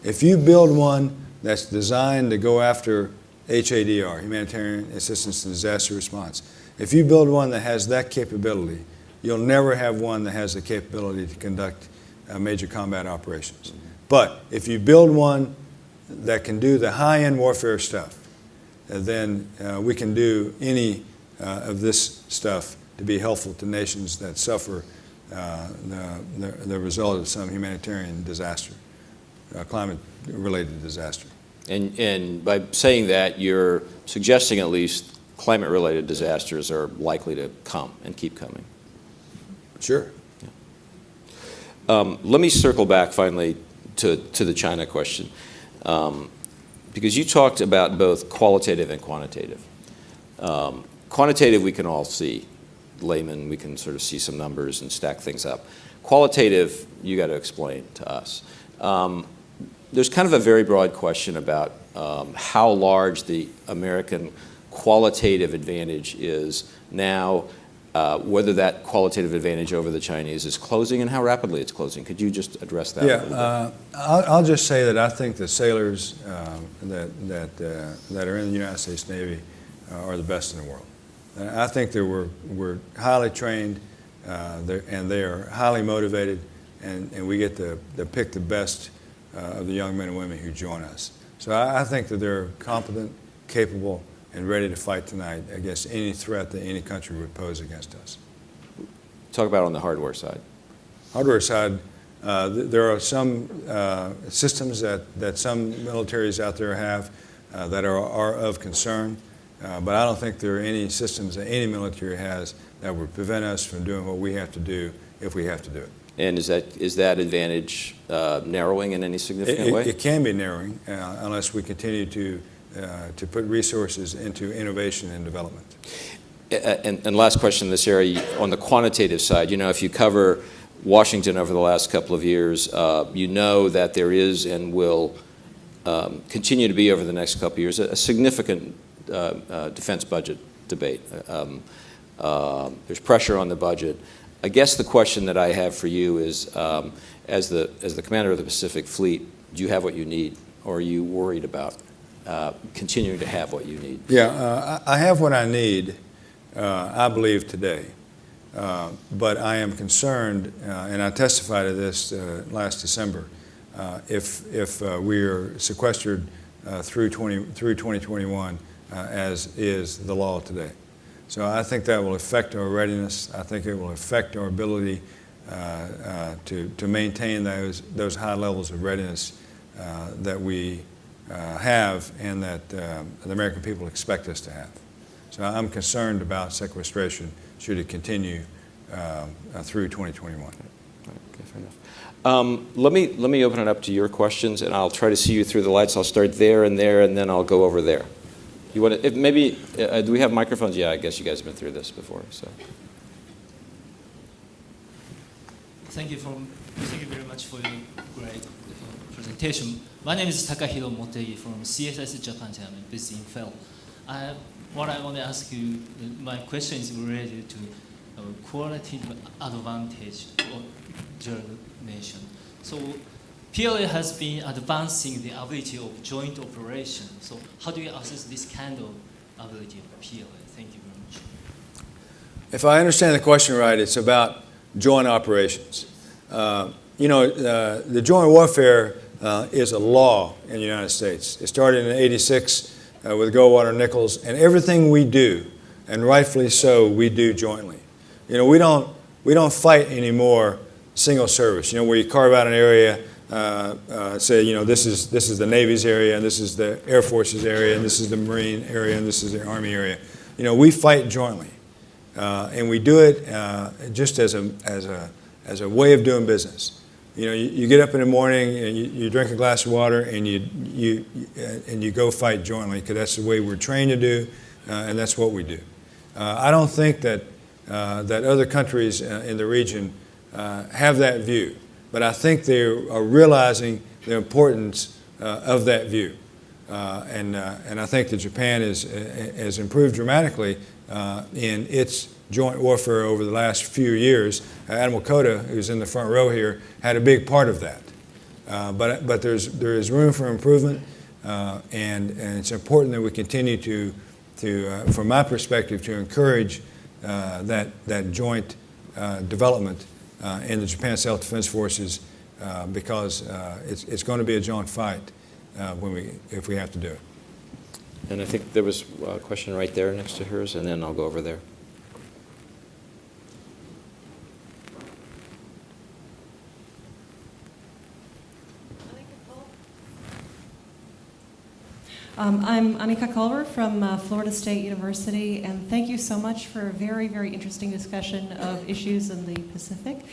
if you build one that's designed to go after HADR, Humanitarian Assistance and Disaster Response, if you build one that has that capability, you'll never have one that has the capability to conduct major combat operations. But if you build one that can do the high-end warfare stuff, then we can do any of this stuff to be helpful to nations that suffer the result of some humanitarian disaster, climate-related disaster. And by saying that, you're suggesting at least climate-related disasters are likely to come and keep coming. Sure. Yeah. Let me circle back finally to the China question, because you talked about both qualitative and quantitative. Quantitative we can all see. Layman, we can sort of see some numbers and stack things up. Qualitative, you got to explain to us. There's kind of a very broad question about how large the American qualitative advantage is now, whether that qualitative advantage over the Chinese is closing and how rapidly it's closing. Could you just address that? Yeah, I'll just say that I think the sailors that are in the United States Navy are the best in the world. I think that we're highly trained, and they are highly motivated, and we get to pick the best of the young men and women who join us. So I think that they're competent, capable, and ready to fight tonight against any threat that any country would pose against us. Talk about on the hardware side. Hardware side, there are some systems that some militaries out there have that are of concern. But I don't think there are any systems that any military has that would prevent us from doing what we have to do if we have to do it. And is that advantage narrowing in any significant way? It can be narrowing unless we continue to put resources into innovation and development. And last question in this area, on the quantitative side, if you cover Washington over the last couple of years, you know that there is and will continue to be over the next couple of years a significant defense budget debate. There's pressure on the budget. I guess the question that I have for you is, as the commander of the Pacific Fleet, do you have what you need, or are you worried about continuing to have what you need? Yeah, I have what I need, I believe, today. But I am concerned, and I testified to this last December, if we are sequestered through 2021, as is the law today. So I think that will affect our readiness. I think it will affect our ability to maintain those high levels of readiness that we have and that the American people expect us to have. So I'm concerned about sequestration should it continue through 2021. Okay, fair enough. Let me open it up to your questions, and I'll try to see you through the lights. I'll start there, and then I'll go over there. You want to? Maybe do we have microphones? Yeah, I guess you guys have been through this before. So. Thank you very much for your great presentation. My name is Takahiro Motegi from CSS Japan, based in Phil. What I want to ask you, my question is related to qualitative advantage for nation. So PLA has been advancing the ability of joint operation. So how do you assess this kind of ability of PLA? Thank you very much. If I understand the question right, it's about joint operations. The joint warfare is a law in the United States. It started in '86 with Goldwater Nichols, and everything we do, and rightfully so, we do jointly. We don't fight anymore single service. Where you carve out an area, say this is the Navy's area, and this is the Air Force's area, and this is the Marine area, and this is the Army area. We fight jointly, and we do it just as a way of doing business. You get up in the morning and you drink a glass of water and you go fight jointly because that's the way we're trained to do, and that's what we do. I don't think that other countries in the region have that view, but I think they are realizing the importance of that view, and I think that Japan has improved dramatically in its joint warfare over the last few years. Admiral Koda, who's in the front row here, had a big part of that. But there is room for improvement, and it's important that we continue to from my perspective, to encourage that joint development in the Japan Self-Defense Forces because it's going to be a joint fight if we have to do it. And I think there was a question right there next to hers, and then I'll go over there. I'm Anika Culver from Florida State University, and thank you so much for a very, very interesting discussion of issues in the Pacific.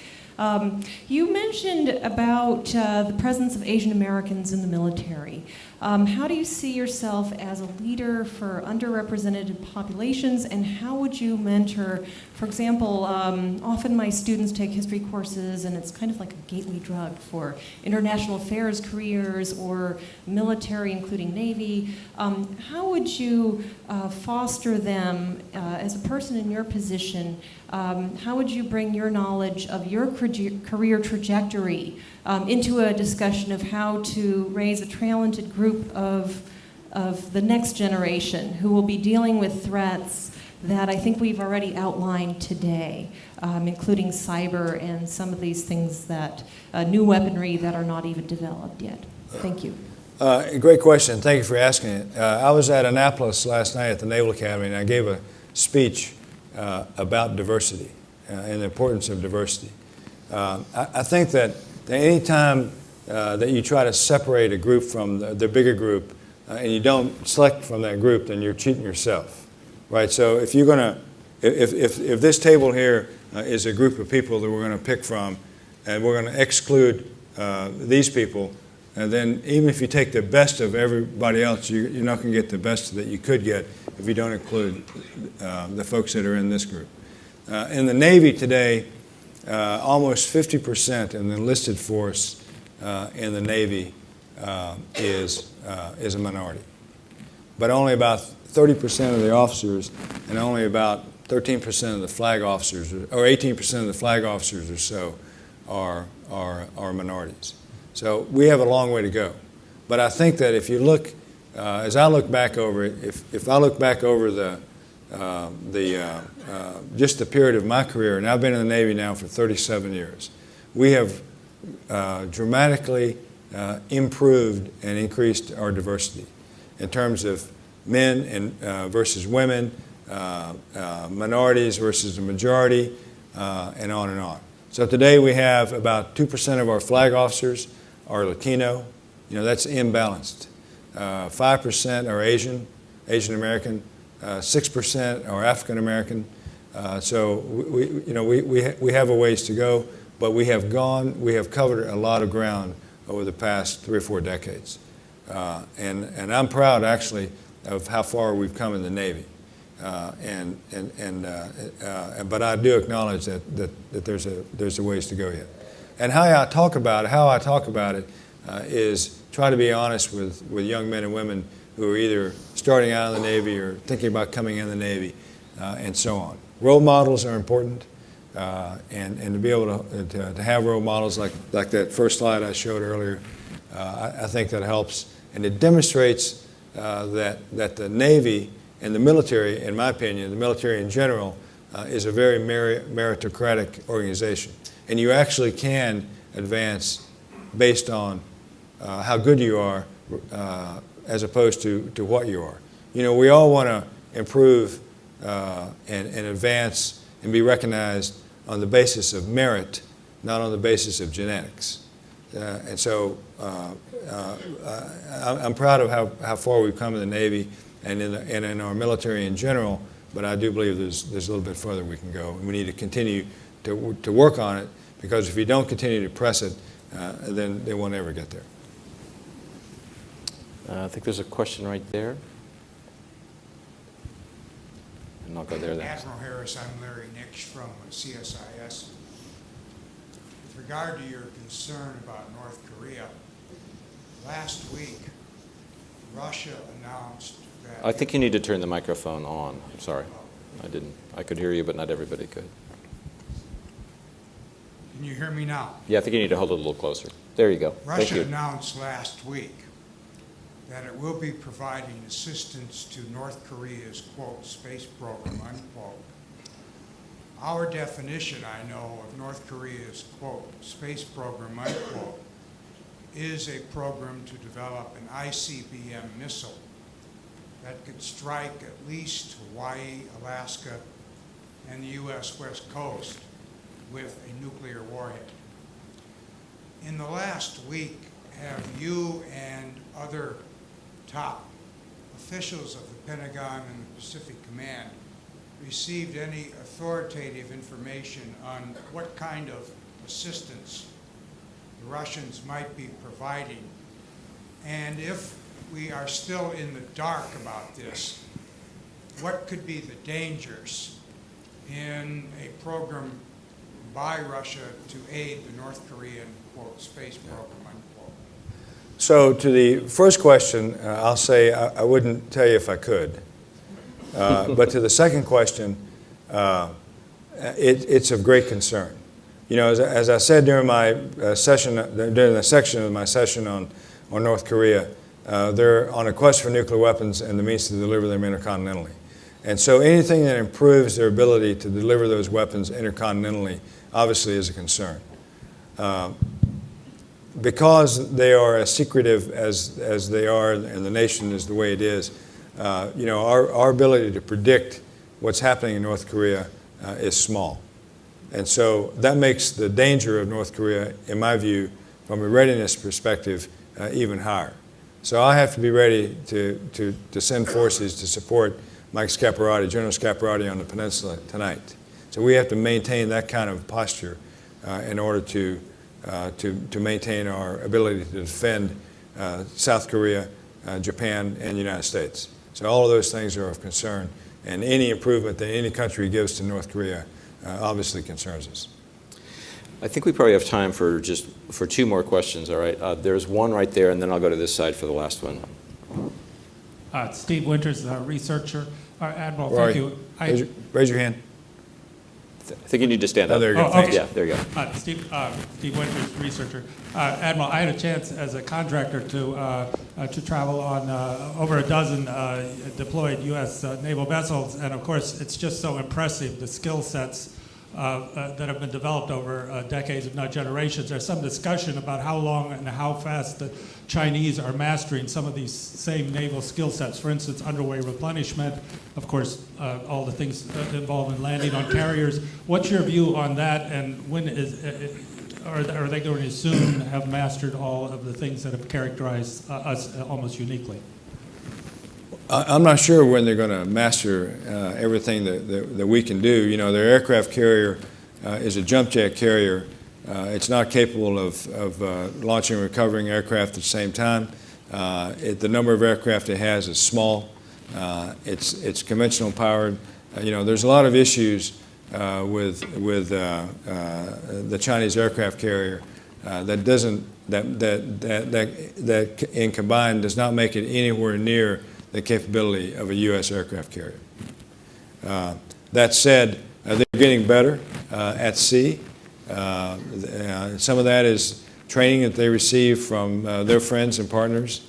You mentioned about the presence of Asian Americans in the military. How do you see yourself as a leader for underrepresented populations, and how would you mentor? For example, often my students take history courses, and it's kind of like a gateway drug for international affairs careers or military, including Navy. How would you foster them as a person in your position? How would you bring your knowledge of your career trajectory into a discussion of how to raise a talented group of the next generation who will be dealing with threats that I think we've already outlined today, including cyber and some of these things that, new weaponry that are not even developed yet? Thank you. Great question. Thank you for asking it. I was at Annapolis last night at the Naval Academy, and I gave a speech about diversity and the importance of diversity. I think that any time that you try to separate a group from the bigger group and you don't select from that group, then you're cheating yourself, right? So if you're gonna, if this table here is a group of people that we're going to pick from, and we're going to exclude these people, and then even if you take the best of everybody else, you're not going to get the best that you could get if you don't include the folks that are in this group. In the Navy today, almost 50% in the enlisted force in the Navy is a minority. But only about 30% of the officers and only about 13% of the flag officers, or 18% of the flag officers or so, are minorities. So we have a long way to go. But I think that if you look as I look back over it, if I look back over just the period of my career, and I've been in the Navy now for 37 years, we have dramatically improved and increased our diversity in terms of men versus women, minorities versus the majority, and on and on. So today we have about 2% of our flag officers are Latino. That's imbalanced. 5% are Asian American. 6% are African American. So we have a ways to go, but we have covered a lot of ground over the past 3 or 4 decades. And I'm proud, actually, of how far we've come in the Navy. But I do acknowledge that there's a ways to go yet. And how I talk about it is try to be honest with young men and women who are either starting out in the Navy or thinking about coming in the Navy, and so on. Role models are important, and to be able to have role models like that first slide I showed earlier, I think that helps. And it demonstrates that the Navy and the military, in my opinion, the military in general, is a very meritocratic organization. And you actually can advance based on how good you are as opposed to what you are. We all want to improve and advance and be recognized on the basis of merit, not on the basis of genetics. And so I'm proud of how far we've come in the Navy and in our military in general, but I do believe there's a little bit further we can go. And we need to continue to work on it, because if you don't continue to press it, then we'll never get there. I think there's a question right there. And I'll go there then. Admiral Harris, I'm Larry Nix from CSIS. With regard to your concern about North Korea, last week, Russia announced that... I think you need to turn the microphone on. I'm sorry. I could hear you, but not everybody could. Can you hear me now? Yeah, I think you need to hold it a little closer. There you go. Thank Russia you. announced last week that it will be providing assistance to North Korea's, quote, space program, unquote. Our definition, I know, of North Korea's, quote, space program, unquote, is a program to develop an ICBM missile that could strike at least Hawaii, Alaska, and the U.S. West Coast with a nuclear warhead. In the last week, have you and other top officials of the Pentagon and the Pacific Command received any authoritative information on what kind of assistance the Russians might be providing? And if we are still in the dark about this, what could be the dangers in a program by Russia to aid the North Korean, quote, space program, unquote? So to the first question, I'll say I wouldn't tell you if I could. But to the second question, it's of great concern. As I said during the section of my session on North Korea, they're on a quest for nuclear weapons and the means to deliver them intercontinentally. And so anything that improves their ability to deliver those weapons intercontinentally obviously is a concern. Because they are as secretive as they are, and the nation is the way it is, our ability to predict what's happening in North Korea is small. And so that makes the danger of North Korea, in my view, from a readiness perspective, even higher. So I have to be ready to send forces to support Mike Scaparrotti, General Scaparrotti on the peninsula tonight. So we have to maintain that kind of posture in order to maintain our ability to defend South Korea, Japan, and the United States. So all of those things are of concern, and any improvement that any country gives to North Korea obviously concerns us. I think we probably have time for 2 more questions, all right? There's one right there, and then I'll go to this side for the last one. Steve Winters, researcher. Admiral, Rory, thank you. raise your hand. I think you need to stand up. Oh, there you go. Oh, Thanks. okay. Yeah, there you go. Steve Winters, researcher. Admiral, I had a chance as a contractor to travel on over a dozen deployed U.S. naval vessels, and of course, it's just so impressive the skill sets that have been developed over decades, if not generations. There's some discussion about how long and how fast the Chinese are mastering some of these same naval skill sets. For instance, underway replenishment, of course, all the things involved in landing on carriers. What's your view on that, and when are they going to soon have mastered all of the things that have characterized us almost uniquely? I'm not sure when they're going to master everything that we can do. You know, their aircraft carrier is a jump jet carrier. It's not capable of launching and recovering aircraft at the same time. The number of aircraft it has is small. It's conventional powered. You know, there's a lot of issues with the Chinese aircraft carrier that in combined does not make it anywhere near the capability of a U.S. aircraft carrier. That said, they're getting better at sea. Some of that is training that they receive from their friends and partners.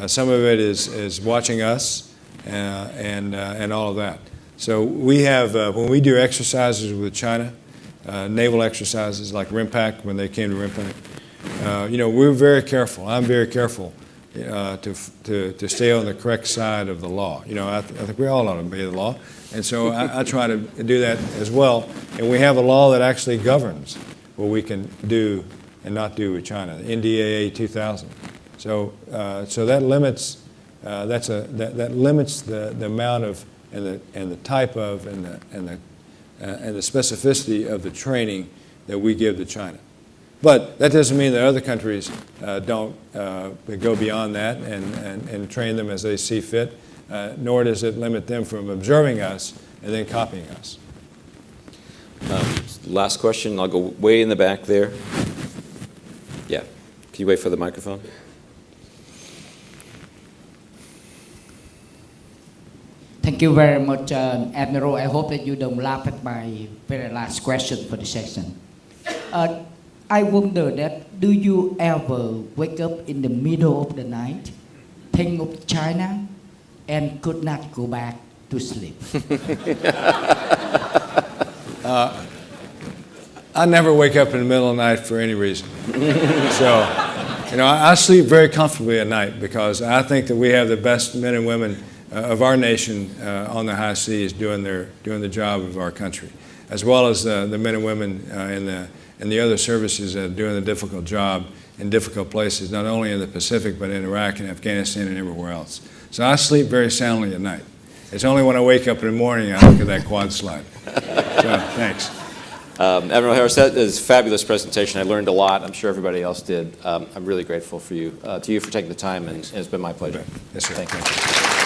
Some of it is watching us and all of that. So we have, when we do exercises with China, naval exercises like RIMPAC, when they came to RIMPAC, you know, we're very careful. I'm very careful to stay on the correct side of the law. You know, I think we all ought to obey the law. And so I try to do that as well. And we have a law that actually governs what we can do and not do with China, NDAA 2000. So that limits that limits the amount of and the type of and the specificity of the training that we give to China. But that doesn't mean that other countries don't go beyond that and train them as they see fit, nor does it limit them from observing us and then copying us. Last question. I'll go way in the back there. Yeah. Can you wait for the microphone? Thank you very much, Admiral. I hope that you don't laugh at my very last question for the session. I wonder that, do you ever wake up in the middle of the night, think of China, and could not go back to sleep? I never wake up in the middle of the night for any reason. So, you know, I sleep very comfortably at night because I think that we have the best men and women of our nation on the high seas doing the job of our country, as well as the men and women in the other services that are doing the difficult job in difficult places, not only in the Pacific, but in Iraq and Afghanistan and everywhere else. So I sleep very soundly at night. It's only when I wake up in the morning I look at that quad slide. So, thanks. Admiral Harris, that is a fabulous presentation. I learned a lot. I'm sure everybody else did. I'm really grateful to you for taking the time, and it's been my pleasure. Yes, sir. Thank you.